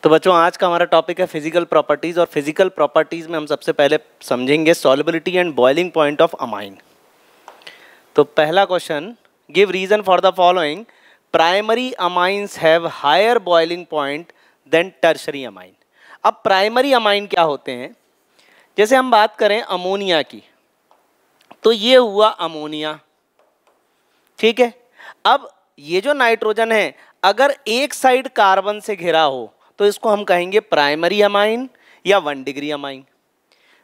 तो बच्चों आज का हमारा टॉपिक है फिजिकल प्रॉपर्टीज, और फिजिकल प्रॉपर्टीज में हम सबसे पहले समझेंगे solubility and boiling point of amine. तो पहला question, give reason for the following, primary amines have higher boiling point than tertiary amine. अब प्राइमरी अमाइन क्या होते हैं? जैसे हम बात करें अमोनिया की, तो ये हुआ अमोनिया, ठीक है। अब ये जो नाइट्रोजन है अगर एक साइड कार्बन से घिरा हो तो इसको हम कहेंगे प्राइमरी अमाइन या 1 डिग्री अमाइन।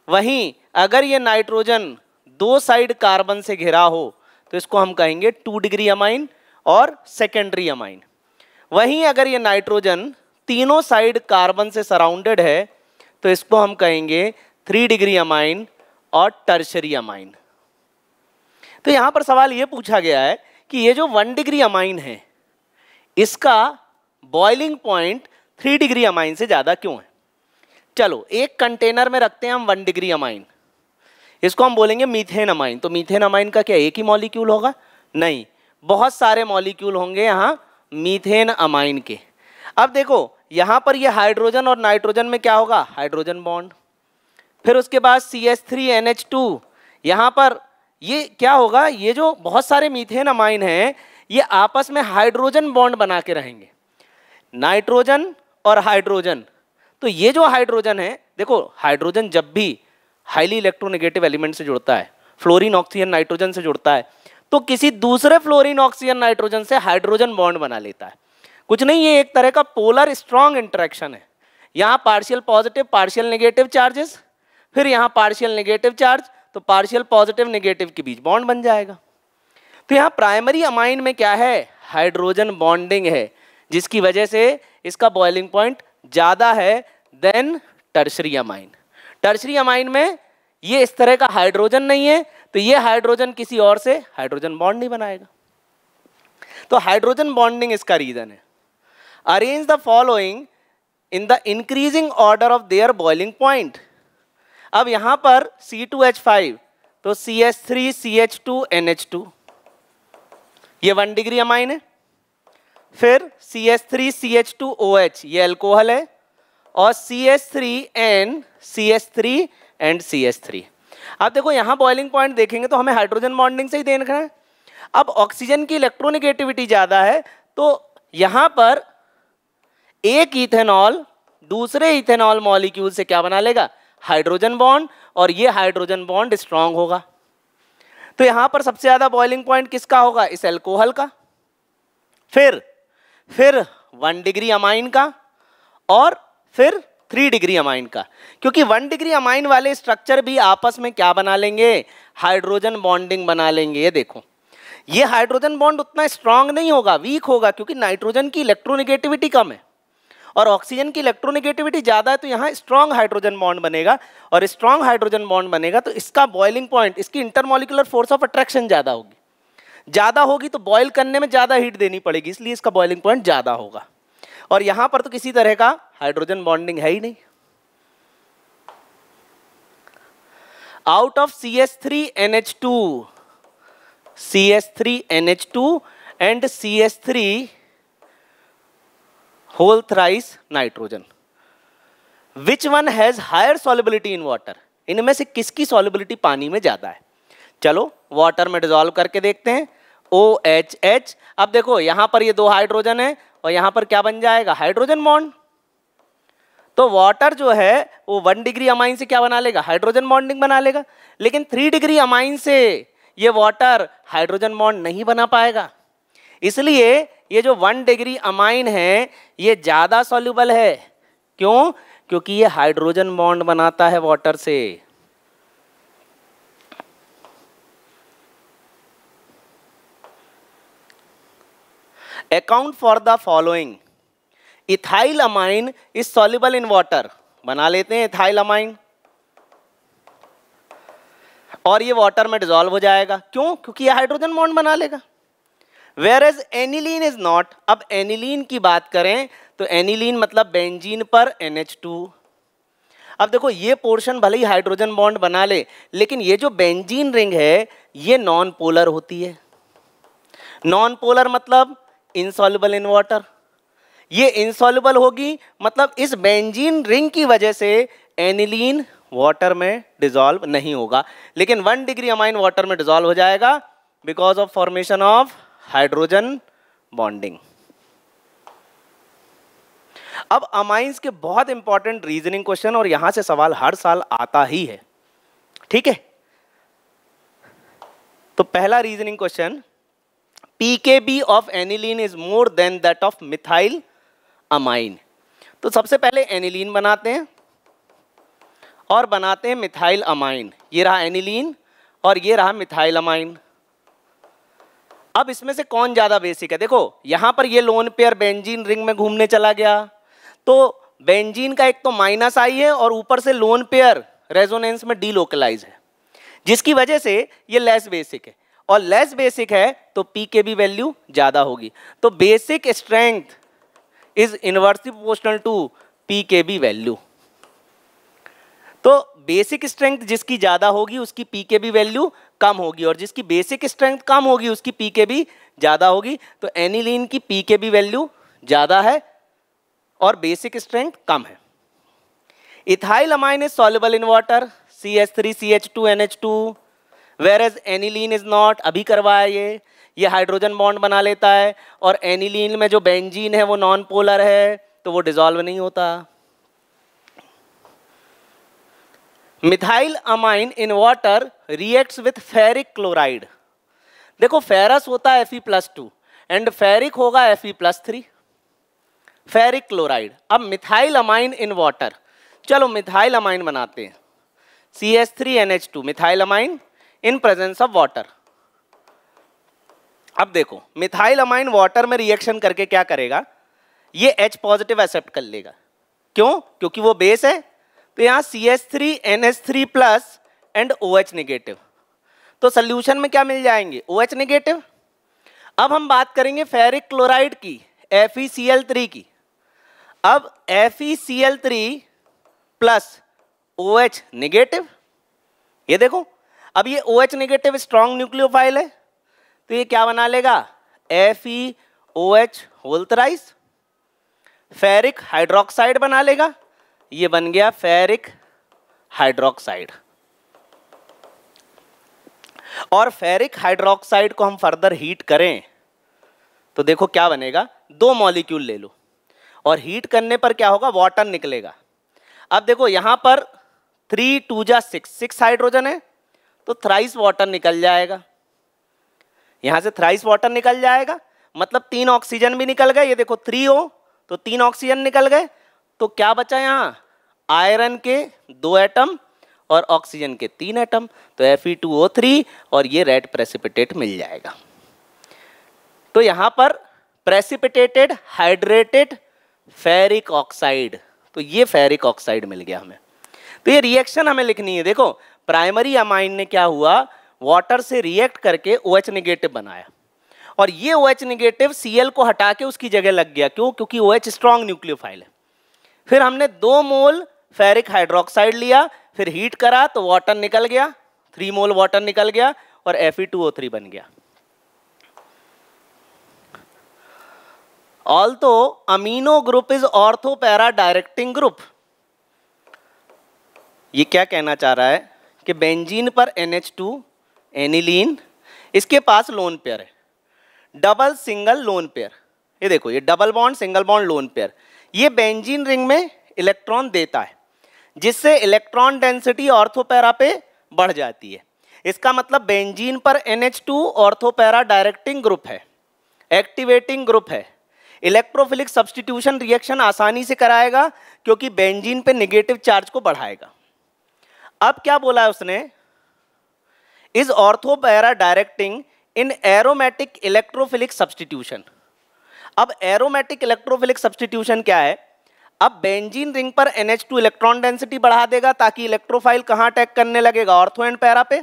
वहीं अगर ये नाइट्रोजन दो साइड कार्बन से घिरा हो तो इसको हम कहेंगे 2 डिग्री अमाइन और सेकेंडरी अमाइन। वहीं अगर ये नाइट्रोजन तीनों साइड कार्बन से सराउंडेड है तो इसको हम कहेंगे 3 डिग्री अमाइन और टर्शरी अमाइन। तो यहाँ पर सवाल ये पूछा गया है कि ये जो 1 डिग्री अमाइन है इसका बॉइलिंग पॉइंट 3 डिग्री अमाइन से ज़्यादा क्यों है? चलो एक कंटेनर में रखते हैं हम 1 डिग्री अमाइन, इसको हम बोलेंगे मीथेन अमाइन। तो मीथेन अमाइन का क्या एक ही मॉलिक्यूल होगा? नहीं, बहुत सारे मॉलिक्यूल होंगे यहाँ मीथेन अमाइन के। अब देखो यहाँ पर ये हाइड्रोजन और नाइट्रोजन में क्या होगा? Hydrogen bond. फिर उसके बाद CH3NH2, यहाँ पर ये क्या होगा? ये जो बहुत सारे मीथेन अमाइन हैं ये आपस में हाइड्रोजन बॉन्ड बना के रहेंगे, नाइट्रोजन और हाइड्रोजन। तो ये जो हाइड्रोजन है, देखो हाइड्रोजन जब भी हाईली इलेक्ट्रोनेगेटिव एलिमेंट से जुड़ता है, फ्लोरीन ऑक्सीजन नाइट्रोजन से जुड़ता है, तो किसी दूसरे फ्लोरीन ऑक्सीजन नाइट्रोजन से हाइड्रोजन बॉन्ड बना लेता है। कुछ नहीं, ये एक तरह का पोलर स्ट्रॉन्ग इंटरेक्शन है। यहाँ partial positive partial negative charges, फिर यहाँ पार्शियल नेगेटिव चार्ज, तो पार्शियल पॉजिटिव नेगेटिव के बीच बॉन्ड बन जाएगा। तो यहाँ प्राइमरी अमाइन में क्या है? हाइड्रोजन बॉन्डिंग है, जिसकी वजह से इसका बॉइलिंग पॉइंट ज़्यादा है than tertiary amine. Tertiary amine में ये इस तरह का हाइड्रोजन नहीं है, तो ये हाइड्रोजन किसी और से हाइड्रोजन बॉन्ड नहीं बनाएगा। तो हाइड्रोजन बॉन्डिंग इसका रीजन है। Arrange the following in the increasing order of their boiling point. अब यहाँ पर C2H5 तो CH3CH2NH2 ये 1 डिग्री अमाइन है। फिर CH3CH2OH ये अल्कोहल है, और CH3N CH3 एंड CH3। अब देखो यहाँ बॉइलिंग पॉइंट देखेंगे तो हमें हाइड्रोजन बॉन्डिंग से ही देखना है। अब ऑक्सीजन की इलेक्ट्रोनेगेटिविटी ज़्यादा है, तो यहाँ पर एक इथेनॉल दूसरे इथेनॉल मॉलिक्यूल से क्या बना लेगा? हाइड्रोजन बॉन्ड, और ये हाइड्रोजन बॉन्ड स्ट्रांग होगा। तो यहाँ पर सबसे ज़्यादा बॉइलिंग पॉइंट किसका होगा? इस अल्कोहल का। फिर 1 डिग्री अमाइन का, और फिर 3 डिग्री अमाइन का, क्योंकि 1 डिग्री अमाइन वाले स्ट्रक्चर भी आपस में क्या बना लेंगे? हाइड्रोजन बॉन्डिंग बना लेंगे। ये देखो ये हाइड्रोजन बॉन्ड उतना स्ट्रांग नहीं होगा, वीक होगा, क्योंकि नाइट्रोजन की इलेक्ट्रोनेगेटिविटी कम है और ऑक्सीजन की इलेक्ट्रोनेगेटिविटी ज़्यादा है, तो यहाँ स्ट्रॉन्ग हाइड्रोजन बॉन्ड बनेगा, और स्ट्रॉन्ग हाइड्रोजन बॉन्ड बनेगा तो इसका बॉइलिंग पॉइंट, इसकी इंटरमॉलिक्यूलर फोर्स ऑफ अट्रैक्शन ज़्यादा होगी। ज़्यादा होगी तो बॉयल करने में ज़्यादा हीट देनी पड़ेगी, इसलिए इसका बॉइलिंग पॉइंट ज़्यादा होगा। और यहाँ पर तो किसी तरह का हाइड्रोजन बॉन्डिंग है ही नहीं। Out of CH3NH2 and CH3 whole thrice nitrogen, which one has higher solubility in water? इनमें से किसकी सॉल्युबिलिटी पानी में ज्यादा है? चलो वाटर में डिसॉल्व करके देखते हैं। OHH। अब देखो यहाँ पर ये 2 हाइड्रोजन है और यहाँ पर क्या बन जाएगा? Hydrogen bond. तो वाटर जो है वो 1 डिग्री अमाइन से क्या बना लेगा? हाइड्रोजन बॉन्डिंग बना लेगा। लेकिन 3 डिग्री अमाइन से ये वाटर हाइड्रोजन बॉन्ड नहीं बना पाएगा, इसलिए ये जो 1 डिग्री अमाइन है ये ज़्यादा सॉल्युबल है। क्यों? क्योंकि ये हाइड्रोजन बॉन्ड बनाता है वाटर से। Account for the following, ethyl amine is soluble in water. बना लेते हैं इथाइल अमाइन, और ये वाटर में डिसॉल्व हो जाएगा। क्यों? क्योंकि ये हाइड्रोजन बॉन्ड बना लेगा। Whereas aniline is not. अब एनिलीन की बात करें तो एनिलीन मतलब बेंजीन पर NH2। अब देखो ये पोर्शन भले ही हाइड्रोजन बॉन्ड बना ले, लेकिन ये जो बेंजीन रिंग है ये नॉन पोलर होती है। नॉन पोलर मतलब इनसॉल्युबल इन वाटर। ये इनसॉल्युबल होगी, मतलब इस बेंजीन रिंग की वजह से एनिलीन वाटर में डिसॉल्व नहीं होगा, लेकिन 1 डिग्री अमाइन वाटर में डिसॉल्व हो जाएगा because of formation of hydrogen bonding. अब अमाइंस के बहुत इंपॉर्टेंट रीजनिंग क्वेश्चन, और यहां से सवाल हर साल आता ही है, ठीक है। तो पहला reasoning question, pKb of aniline is more than that of methyl amine. तो सबसे पहले एनिलीन बनाते हैं और बनाते हैं मिथाइल अमाइन। ये रहा एनिलीन और ये रहा मिथाइल अमाइन। अब इसमें से कौन ज्यादा बेसिक है? देखो यहां पर ये लोन पेयर बेंजीन रिंग में घूमने चला गया, तो बेंजीन का एक तो माइनस आई है और ऊपर से लोन पेयर रेजोनेंस में डीलोकलाइज है, जिसकी वजह से ये लेस बेसिक है, और लेस बेसिक है तो pKb वैल्यू ज्यादा होगी। तो basic strength is inversely proportional to pKb value. तो बेसिक स्ट्रेंथ जिसकी ज्यादा होगी उसकी pKb वैल्यू कम होगी, और जिसकी बेसिक स्ट्रेंथ कम होगी उसकी pKb ज्यादा होगी। तो एनिलीन की pKb वैल्यू ज्यादा है और बेसिक स्ट्रेंथ कम है। Ethyl amine is soluble in water, CH3CH2NH2, whereas aniline is not. अभी करवाया ये हाइड्रोजन बॉन्ड बना लेता है, और एनिलीन में जो बेंजीन है वो नॉन पोलर है, तो वो डिसॉल्व नहीं होता। Methyl amine in water reacts with ferric chloride. देखो फेरस होता है Fe+2 एंड फेरिक होगा Fe+3, फेरिक क्लोराइड। अब मिथाइल अमाइन इन वाटर, चलो मिथाइल अमाइन बनाते हैं, CH3NH2 methyl amine in presence of water. अब देखो मिथाइल अमाइन वाटर में रिएक्शन करके क्या करेगा, ये H पॉजिटिव एक्सेप्ट कर लेगा। क्यों? क्योंकि वो बेस है, तो यहाँ CH3NH3+ एंड OH नेगेटिव। तो सोल्यूशन में क्या मिल जाएंगे? OH negative. अब हम बात करेंगे फेरिक क्लोराइड की, FeCl3 की। अब FeCl3 प्लस OH नेगेटिव, ये देखो अब ये OH नेगेटिव स्ट्रॉन्ग न्यूक्लियोफाइल है, तो ये क्या बना लेगा? FeOH whole thrice. Ferric hydroxide बना लेगा, ये बन गया फेरिक हाइड्रोक्साइड। और फेरिक हाइड्रोक्साइड को हम फर्दर हीट करें तो देखो क्या बनेगा, 2 मॉलिक्यूल ले लो और हीट करने पर क्या होगा, वाटर निकलेगा। अब देखो यहां पर 3 2 जा 6 हाइड्रोजन है, तो थ्राइस वाटर निकल जाएगा, यहां से थ्राइस वाटर निकल जाएगा, मतलब 3 ऑक्सीजन भी निकल गए। ये देखो 3 O तो 3 ऑक्सीजन निकल गए, तो क्या बचा यहाँ, आयरन के 2 एटम और ऑक्सीजन के 3 एटम, तो Fe2O3 और ये रेड प्रेसिपिटेट मिल जाएगा। तो यहां पर प्रेसिपिटेटेड हाइड्रेटेड फेरिक ऑक्साइड, तो ये फेरिक ऑक्साइड मिल गया हमें। तो ये रिएक्शन हमें लिखनी है। देखो प्राइमरी अमाइन ने क्या हुआ, वाटर से रिएक्ट करके OH नेगेटिव बनाया, और ये OH नेगेटिव Cl को हटा के उसकी जगह लग गया। क्यों? क्योंकि OH स्ट्रॉन्ग न्यूक्लियोफाइल है। फिर हमने 2 मोल फेरिक हाइड्रोक्साइड लिया, फिर हीट करा तो वाटर निकल गया, 3 मोल वाटर निकल गया और Fe2O3 बन गया। Also amino group is ortho para directing group. ये क्या कहना चाह रहा है कि बेंजीन पर NH2 एनिलीन, इसके पास लोन पेयर है, डबल सिंगल लोन पेयर। ये देखो ये double bond single bond lone pair, ये बेंजीन रिंग में इलेक्ट्रॉन देता है, जिससे इलेक्ट्रॉन डेंसिटी ऑर्थोपैरा पे बढ़ जाती है। इसका मतलब बेंजीन पर NH2 ऑर्थोपैरा डायरेक्टिंग ग्रुप है, एक्टिवेटिंग ग्रुप है, इलेक्ट्रोफिलिक सब्स्टिट्यूशन रिएक्शन आसानी से कराएगा क्योंकि बेंजीन पे नेगेटिव चार्ज को बढ़ाएगा। अब क्या बोला है उसने, is ortho para directing in aromatic electrophilic substitution. अब एरोमेटिक इलेक्ट्रोफिलिक सब्स्टिट्यूशन क्या है, अब बेंजीन रिंग पर NH2 इलेक्ट्रॉन डेंसिटी बढ़ा देगा ताकि इलेक्ट्रोफाइल कहां अटैक करने लगेगा, ऑर्थो एंड पैरा पे।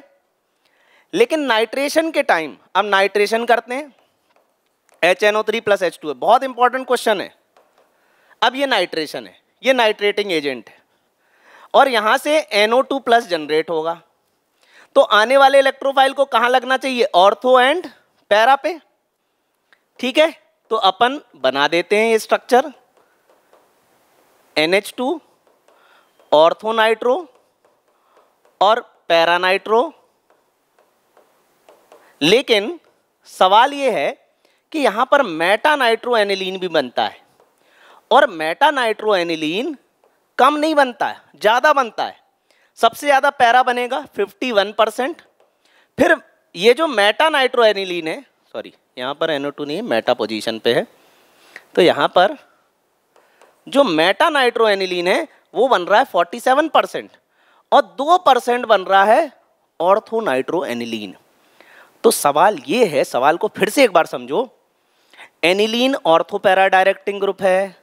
लेकिन नाइट्रेशन के टाइम, अब नाइट्रेशन करते हैं, HNO3 + H2 है, बहुत इंपॉर्टेंट क्वेश्चन है। अब ये नाइट्रेशन है, ये नाइट्रेटिंग एजेंट है, और यहां से NO2+ जनरेट होगा, तो आने वाले इलेक्ट्रोफाइल को कहां लगना चाहिए, ऑर्थो एंड पैरा पे। ठीक है, तो अपन बना देते हैं ये स्ट्रक्चर। NH2, ऑर्थोनाइट्रो और पैरानाइट्रो। लेकिन सवाल ये है कि यहां पर मेटा नाइट्रो एनिलीन भी बनता है, और मेटा नाइट्रो एनिलीन कम नहीं बनता है, ज्यादा बनता है। सबसे ज्यादा पैरा बनेगा 51%। फिर ये जो मेटा नाइट्रो एनिलीन है, सॉरी यहां पर NO2 नहीं है, मेटा पोजीशन पे है, तो यहां पर जो मेटा नाइट्रो एनिलीन है वो बन रहा है 47%, और 2% बन रहा है ऑर्थो नाइट्रो एनिलीन। तो सवाल ये है, सवाल को फिर से एक बार समझो। Aniline ortho para directing group है,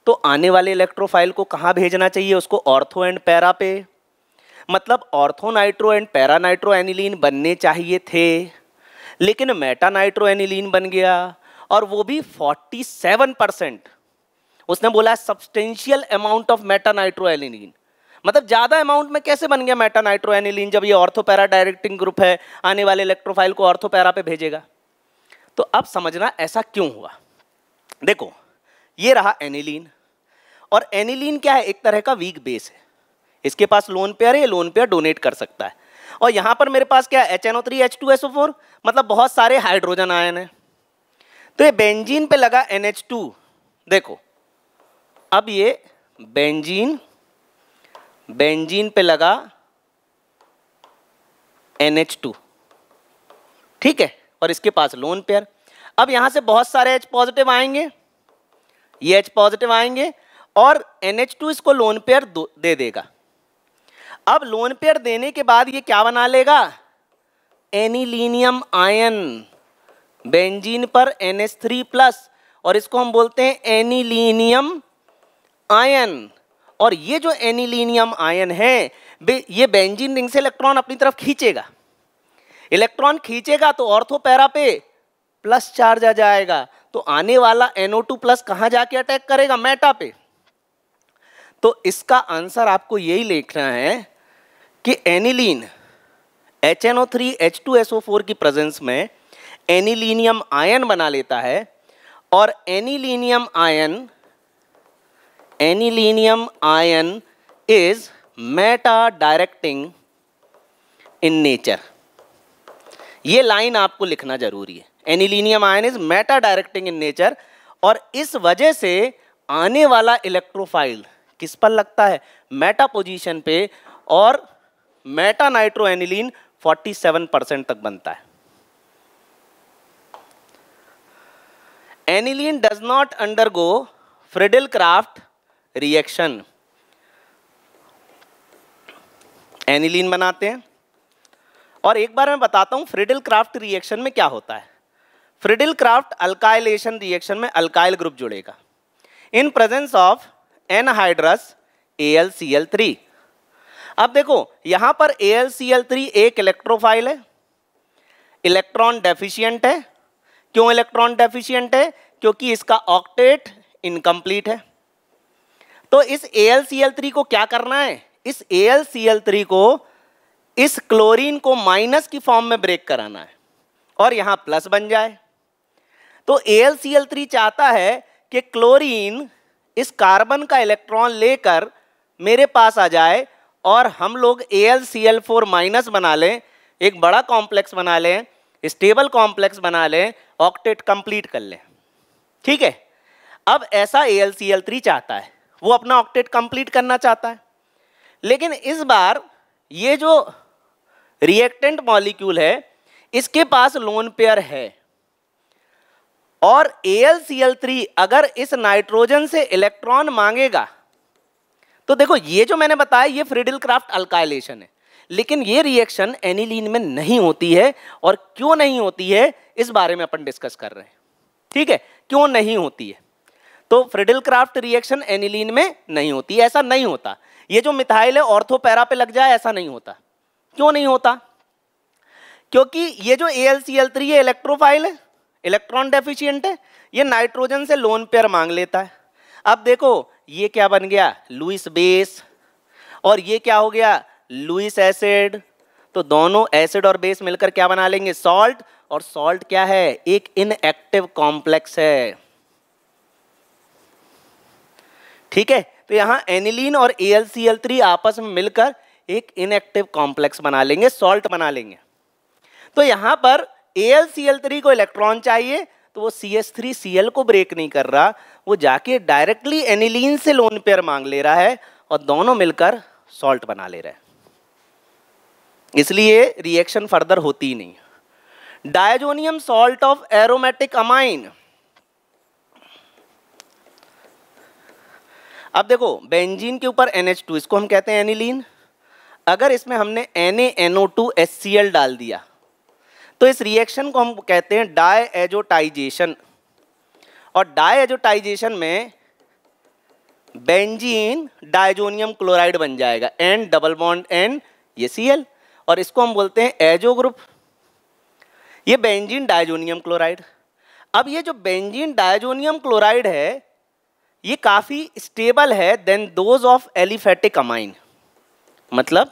तो आने वाले इलेक्ट्रोफाइल को कहाँ भेजना चाहिए? उसको ऑर्थो एंड पैरा पे। मतलब ortho nitro and para nitro aniline बनने चाहिए थे, लेकिन मेटा नाइट्रो एनिलीन बन गया, और वो भी 47%। उसने बोला substantial amount of Meta nitro aniline. मतलब ज्यादा अमाउंट में कैसे बन गया मेटा नाइट्रो एनिलीन, जब ये ऑर्थो पैरा डायरेक्टिंग ग्रुप है, आने वाले इलेक्ट्रोफाइल को ऑर्थो पैरा पे भेजेगा। तो अब समझना ऐसा क्यों हुआ। देखो ये रहा एनिलीन, और एनिलीन क्या है? एक तरह का वीक बेस है। इसके पास लोन पेयर है, ये लोन पेयर डोनेट कर सकता है। और यहां पर मेरे पास क्या है? HNO3 H2SO4, मतलब बहुत सारे हाइड्रोजन आयन है। तो ये बेंजीन पे लगा NH2। देखो अब ये बेंजीन पे लगा NH2, ठीक है, और इसके पास लोन पेयर। अब यहां से बहुत सारे H पॉजिटिव आएंगे, ये H पॉजिटिव आएंगे, और NH2 इसको लोन पेयर दे देगा। अब लोन पेयर देने के बाद ये क्या बना लेगा? एनिलीनियम आयन, बेंजीन पर NH3+, और इसको हम बोलते हैं एनिलीनियम आयन। और ये जो एनिलीनियम आयन है, ये बेंजीन रिंग से इलेक्ट्रॉन अपनी तरफ खींचेगा। इलेक्ट्रॉन खींचेगा तो ऑर्थो पैरा पे प्लस चार्ज आ जाएगा, तो आने वाला NO2+ कहां जाके अटैक करेगा? मेटा पे। तो इसका आंसर आपको यही लिखना है कि एनिलीन HNO3 H2SO4 की प्रेजेंस में एनिलीनियम आयन बना लेता है, और anilinium ion is Meta directing in nature. ये लाइन आपको लिखना जरूरी है, anilinium ion is Meta directing in nature. और इस वजह से आने वाला इलेक्ट्रोफाइल किस पर लगता है? मेटा पोजीशन पे, और मेटा नाइट्रो एनिलीन 47% तक बनता है। Aniline does not undergo Friedel-craft reaction. Aniline बनाते हैं, और एक बार मैं बताता हूं फ्रिडल-क्राफ्ट रिएक्शन में क्या होता है। फ्रिडल-क्राफ्ट अल्काइलेशन रिएक्शन में अल्काइल ग्रुप जुड़ेगा in presence of anhydrous AlCl3। अब देखो यहां पर AlCl3 एक इलेक्ट्रोफाइल है, इलेक्ट्रॉन डेफिशिएंट है। क्यों इलेक्ट्रॉन डेफिशिएंट है? क्योंकि इसका ऑक्टेट इनकम्प्लीट है। तो इस AlCl3 को क्या करना है? इस AlCl3 को इस क्लोरीन को माइनस की फॉर्म में ब्रेक कराना है, और यहां प्लस बन जाए। तो AlCl3 चाहता है कि क्लोरीन इस कार्बन का इलेक्ट्रॉन लेकर मेरे पास आ जाए, और हम लोग AlCl4 माइनस बना लें, एक बड़ा कॉम्प्लेक्स बना लें, स्टेबल कॉम्प्लेक्स बना लें, ऑक्टेट कंप्लीट कर लें। ठीक है, अब ऐसा AlCl3 चाहता है, वो अपना ऑक्टेट कंप्लीट करना चाहता है। लेकिन इस बार ये जो रिएक्टेंट मॉलिक्यूल है, इसके पास लोन पेयर है, और AlCl3 अगर इस नाइट्रोजन से इलेक्ट्रॉन मांगेगा, तो देखो ये जो मैंने बताया ये फ्रिडल-क्राफ्ट अल्काइलेशन है, लेकिन ये रिएक्शन एनिलीन में नहीं होती है। और क्यों नहीं होती है इस बारे में अपन डिस्कस कर रहे हैं। ठीक है, क्यों नहीं होती है? तो फ्रिडल-क्राफ्ट रिएक्शन एनिलीन में नहीं होती, ऐसा नहीं होता। ये जो मिथाइल है ऑर्थो पैरा पे लग जाए, ऐसा नहीं होता। क्यों नहीं होता? क्योंकि ये जो AlCl3 है इलेक्ट्रोफाइल है, इलेक्ट्रॉन डेफिशिएंट है, ये नाइट्रोजन से लोन पेयर मांग लेता है। अब देखो ये क्या बन गया? लुईस बेस, और ये क्या हो गया? Lewis acid. तो दोनों एसिड और बेस मिलकर क्या बना लेंगे? सॉल्ट। और सॉल्ट क्या है? एक इनएक्टिव कॉम्प्लेक्स है। ठीक है, तो यहाँ एनिलीन और AlCl3 आपस में मिलकर एक इनएक्टिव कॉम्प्लेक्स बना लेंगे, सॉल्ट बना लेंगे। तो यहाँ पर AlCl3 को इलेक्ट्रॉन चाहिए, तो वो CH3Cl को ब्रेक नहीं कर रहा, वो जाके डायरेक्टली एनिलीन से लोन पेयर मांग ले रहा है और दोनों मिलकर सॉल्ट बना ले रहे हैं, इसलिए रिएक्शन फर्दर होती ही नहीं। Diazonium salt of aromatic amine. अब देखो बेंजीन के ऊपर NH2, इसको हम कहते हैं एनिलीन। अगर इसमें हमने NaNO2HCl डाल दिया तो इस रिएक्शन को हम कहते हैं डायएजोटाइजेशन। और डायएजोटाइजेशन में बेंजीन डायजोनियम क्लोराइड बन जाएगा, N डबल बॉन्ड N, ये Cl, और इसको हम बोलते हैं एजो ग्रुप। ये बेंजीन डायजोनियम क्लोराइड। अब ये जो बेंजीन डायजोनियम क्लोराइड है ये काफ़ी स्टेबल है than those of aliphatic amine. मतलब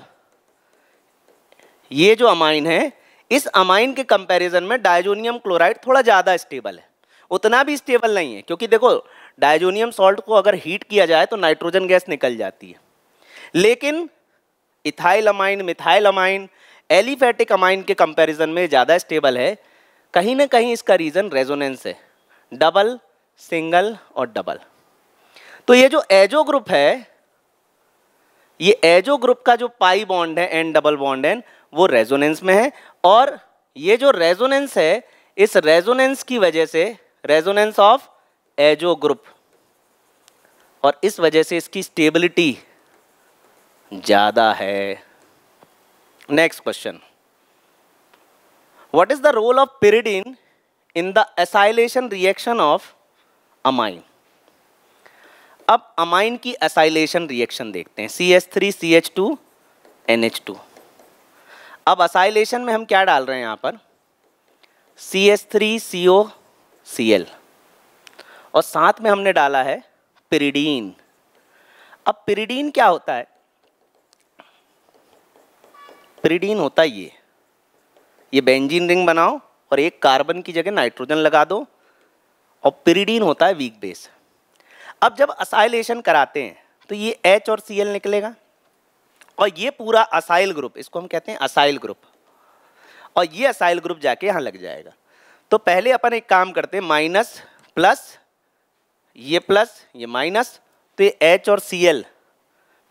ये जो अमाइन है, इस अमाइन के कंपैरिजन में डायजोनियम क्लोराइड थोड़ा ज़्यादा स्टेबल है। उतना भी स्टेबल नहीं है, क्योंकि देखो डायजोनियम सॉल्ट को अगर हीट किया जाए तो नाइट्रोजन गैस निकल जाती है, लेकिन ethyl amine, methyl amine, aliphatic amine के कंपैरिजन में ज़्यादा स्टेबल है। कहीं ना कहीं इसका रीज़न रेजोनेंस है, डबल, सिंगल और डबल। तो ये जो एजो ग्रुप है, ये एजो ग्रुप का जो पाई बॉन्ड है N डबल बॉन्ड N, वो रेजोनेंस में है। और ये जो रेजोनेंस है, इस रेजोनेंस की वजह से, रेजोनेंस ऑफ एजो ग्रुप, और इस वजह से इसकी स्टेबिलिटी ज़्यादा है। Next question, what is the role of pyridine in the acylation reaction of amine. अब अमाइन की एसाइलेशन रिएक्शन देखते हैं, CH3CH2 NH2। अब एसाइलेशन में हम क्या डाल रहे हैं यहाँ पर, CH3COCl, और साथ में हमने डाला है pyridine। अब pyridine क्या होता है, pyridine होता है ये बेंजीन रिंग बनाओ और एक कार्बन की जगह नाइट्रोजन लगा दो, और pyridine होता है वीक बेस। अब जब असाइलेशन कराते हैं तो ये H और Cl निकलेगा, और ये पूरा असाइल ग्रुप, इसको हम कहते हैं असाइल ग्रुप, और ये असाइल ग्रुप जाके यहाँ लग जाएगा। तो पहले अपन एक काम करते हैं, माइनस प्लस, ये माइनस, तो ये H और Cl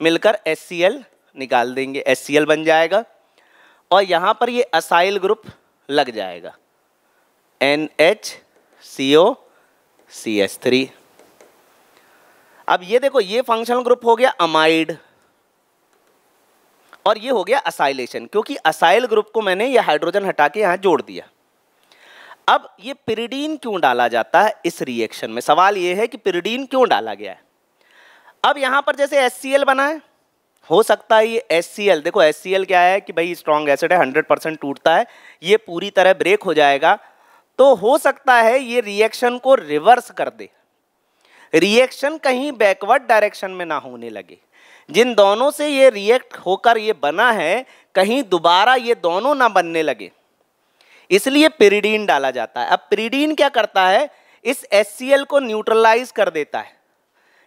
मिलकर HCl निकाल देंगे, HCl बन जाएगा, और यहाँ पर ये असाइल ग्रुप लग जाएगा, NHCOCH3। अब ये देखो, ये फंक्शनल ग्रुप हो गया अमाइड, और ये हो गया असाइलेशन, क्योंकि असाइल ग्रुप को मैंने ये हाइड्रोजन हटा के यहाँ जोड़ दिया। अब ये pyridine क्यों डाला जाता है इस रिएक्शन में, सवाल ये है कि pyridine क्यों डाला गया है। अब यहाँ पर जैसे HCl बना है, हो सकता है ये HCl, देखो HCl क्या है कि भाई स्ट्रॉन्ग एसिड है, 100% टूटता है, ये पूरी तरह ब्रेक हो जाएगा, तो हो सकता है ये रिएक्शन को रिवर्स कर दे, रिएक्शन कहीं बैकवर्ड डायरेक्शन में ना होने लगे। जिन दोनों से ये रिएक्ट होकर ये बना है, कहीं दोबारा ये दोनों ना बनने लगे, इसलिए pyridine डाला जाता है। अब pyridine क्या करता है, इस HCl को न्यूट्रलाइज कर देता है।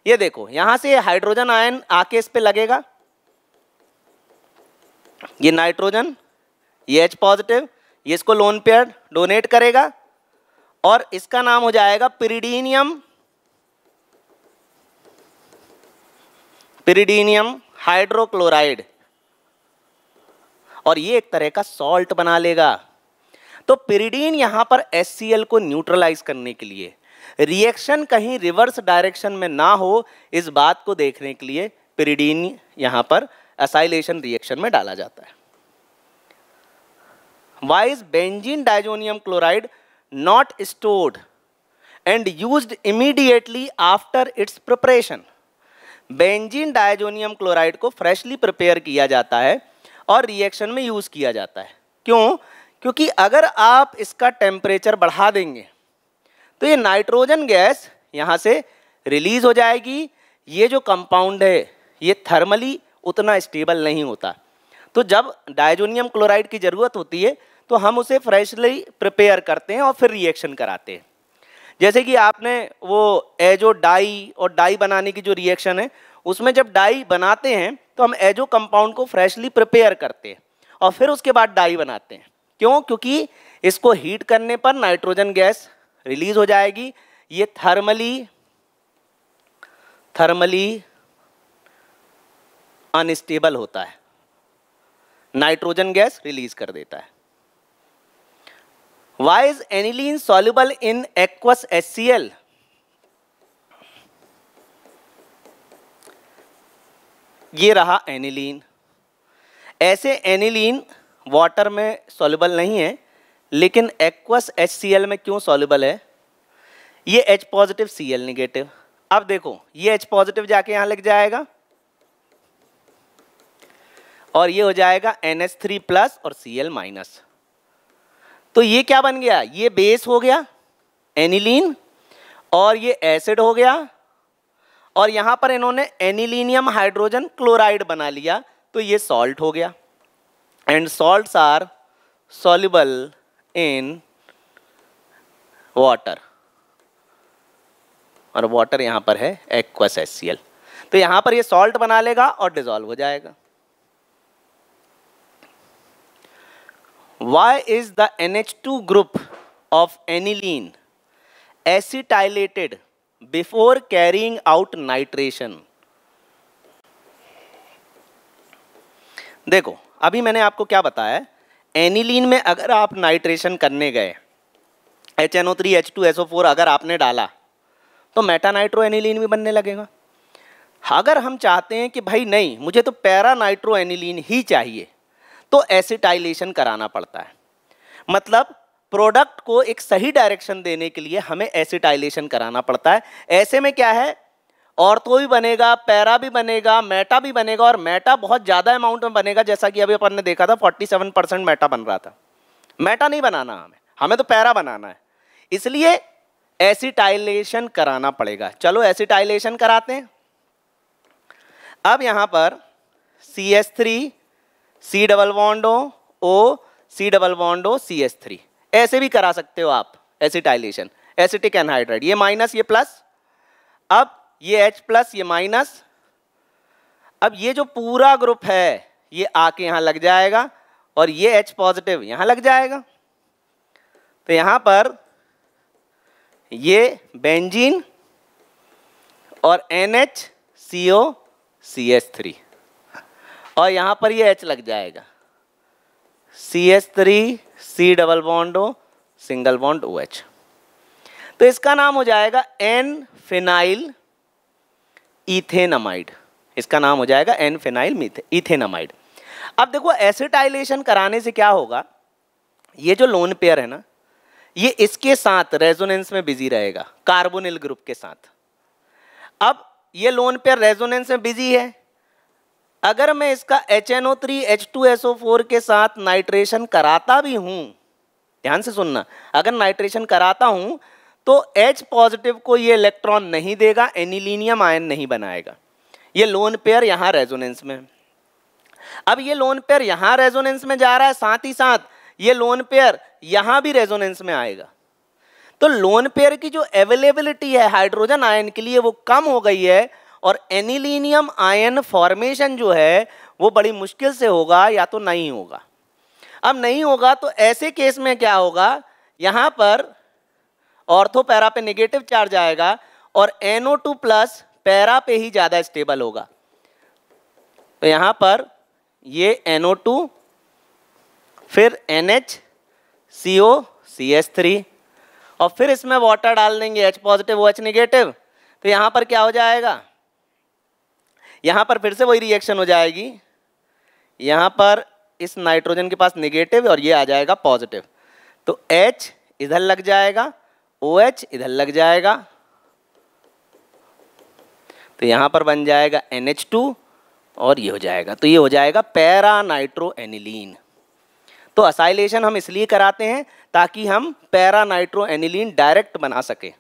ये देखो यहां से हाइड्रोजन आयन आके इस पे लगेगा, ये नाइट्रोजन, ये H पॉजिटिव, ये इसको लोन पेयर डोनेट करेगा, और इसका नाम हो जाएगा pyridinium हाइड्रोक्लोराइड, और ये एक तरह का सॉल्ट बना लेगा। तो pyridine यहां पर HCl को न्यूट्रलाइज करने के लिए, रिएक्शन कहीं रिवर्स डायरेक्शन में ना हो, इस बात को देखने के लिए pyridine यहां पर एसाइलेशन रिएक्शन में डाला जाता है। Why is benzene diazonium chloride not stored and used immediately after its preparation? Benzene diazonium chloride को फ्रेशली प्रिपेयर किया जाता है और रिएक्शन में यूज किया जाता है। क्यों? क्योंकि अगर आप इसका टेम्परेचर बढ़ा देंगे तो ये नाइट्रोजन गैस यहाँ से रिलीज हो जाएगी। ये जो कंपाउंड है ये थर्मली उतना स्टेबल नहीं होता, तो जब डायजोनियम क्लोराइड की ज़रूरत होती है तो हम उसे फ्रेशली प्रिपेयर करते हैं और फिर रिएक्शन कराते हैं। जैसे कि आपने वो एजो डाई और डाई बनाने की जो रिएक्शन है, उसमें जब डाई बनाते हैं तो हम एजो कंपाउंड को फ्रेशली प्रिपेयर करते हैं और फिर उसके बाद डाई बनाते हैं। क्यों? क्योंकि इसको हीट करने पर नाइट्रोजन गैस रिलीज हो जाएगी। ये थर्मली अनस्टेबल होता है, नाइट्रोजन गैस रिलीज कर देता है। Why is aniline soluble in aqueous HCl? ये रहा एनिलीन। ऐसे एनिलीन वाटर में सॉल्युबल नहीं है, लेकिन एक्वस HCl में क्यों सॉल्युबल है? ये H पॉजिटिव Cl निगेटिव। अब देखो, ये H पॉजिटिव जाके यहां लग जाएगा और ये हो जाएगा NH3 प्लस और Cl माइनस। तो ये क्या बन गया? ये बेस हो गया एनिलीन और ये एसिड हो गया, और यहां पर इन्होंने एनिलीनियम हाइड्रोजन क्लोराइड बना लिया, तो ये सॉल्ट हो गया। And salts are soluble in water, और वाटर यहां पर है एक्वस HCl। तो यहां पर ये सॉल्ट बना लेगा और डिसॉल्व हो जाएगा। Why is the NH2 group of aniline acetylated before carrying out nitration? देखो, अभी मैंने आपको क्या बताया, एनिलीन में अगर आप नाइट्रेशन करने गए, HNO3 H2SO4 अगर आपने डाला तो मेटा नाइट्रो एनिलीन भी बनने लगेगा। अगर हम चाहते हैं कि भाई नहीं, मुझे तो पैरा नाइट्रो एनिलीन ही चाहिए, तो एसिटाइलेशन कराना पड़ता है। मतलब प्रोडक्ट को एक सही डायरेक्शन देने के लिए हमें एसिटाइलेशन कराना पड़ता है। ऐसे में क्या है, ऑर्थो भी बनेगा, पैरा भी बनेगा, मेटा भी बनेगा, और मेटा बहुत ज़्यादा अमाउंट में बनेगा। जैसा कि अभी अपन ने देखा था 47% मेटा बन रहा था। मेटा नहीं बनाना हमें तो पैरा बनाना है, इसलिए एसिटाइलेशन कराना पड़ेगा। चलो एसिटाइलेशन कराते हैं। अब यहाँ पर CH3 C double bond O C double bond O CH3, ऐसे भी करा सकते हो आप एसिटाइलेशन। एसिटिक एनहाइड्राइड, ये माइनस ये प्लस, अब ये H प्लस ये माइनस। अब ये जो पूरा ग्रुप है ये आके यहाँ लग जाएगा और ये H पॉजिटिव यहाँ लग जाएगा। तो यहाँ पर ये बेंजीन और NHCO CH3, और यहाँ पर ये H लग जाएगा, CH3 C double bond O single bond OH। तो इसका नाम हो जाएगा N फिनाइल इथेनामाइड। इसका नाम हो जाएगा N फिनाइल इथेनामाइड। अब देखो एसिटाइलेशन कराने से क्या होगा, ये जो लोन पेयर है ना, ये इसके साथ रेजोनेंस में बिजी रहेगा, कार्बोनिल ग्रुप के साथ। अब ये लोन पेयर रेजोनेंस में बिजी है, अगर मैं इसका HNO3 H2SO4 के साथ नाइट्रेशन कराता भी हूं, ध्यान से सुनना, अगर नाइट्रेशन कराता हूं तो H पॉजिटिव को ये इलेक्ट्रॉन नहीं देगा, एनिलीनियम आयन नहीं बनाएगा। ये लोन पेयर यहां रेजोनेंस में। अब ये लोन पेयर यहां रेजोनेंस में जा रहा है, साथ ही साथ ये लोन पेयर यहां भी रेजोनेंस में आएगा। तो लोन पेयर की जो अवेलेबिलिटी है हाइड्रोजन आयन के लिए वो कम हो गई है, और एनिलीनियम आयन फॉर्मेशन जो है वो बड़ी मुश्किल से होगा या तो नहीं होगा। अब नहीं होगा तो ऐसे केस में क्या होगा, यहाँ पर ऑर्थो पैरा पे नेगेटिव चार्ज आएगा और NO2 प्लस पैरा पे ही ज़्यादा स्टेबल होगा। तो यहाँ पर ये NO2 फिर NHCO CH3 और फिर इसमें वाटर डाल देंगे H पॉजिटिव OH नेगेटिव। तो यहाँ पर क्या हो जाएगा, यहाँ पर फिर से वही रिएक्शन हो जाएगी। यहाँ पर इस नाइट्रोजन के पास नेगेटिव और ये आ जाएगा पॉजिटिव, तो H इधर लग जाएगा, OH इधर लग जाएगा, तो यहाँ पर बन जाएगा NH2 और ये हो जाएगा, तो ये हो जाएगा पैरा नाइट्रो एनिलीन। तो असाइलेशन हम इसलिए कराते हैं ताकि हम पैरा नाइट्रो एनिलीन डायरेक्ट बना सके।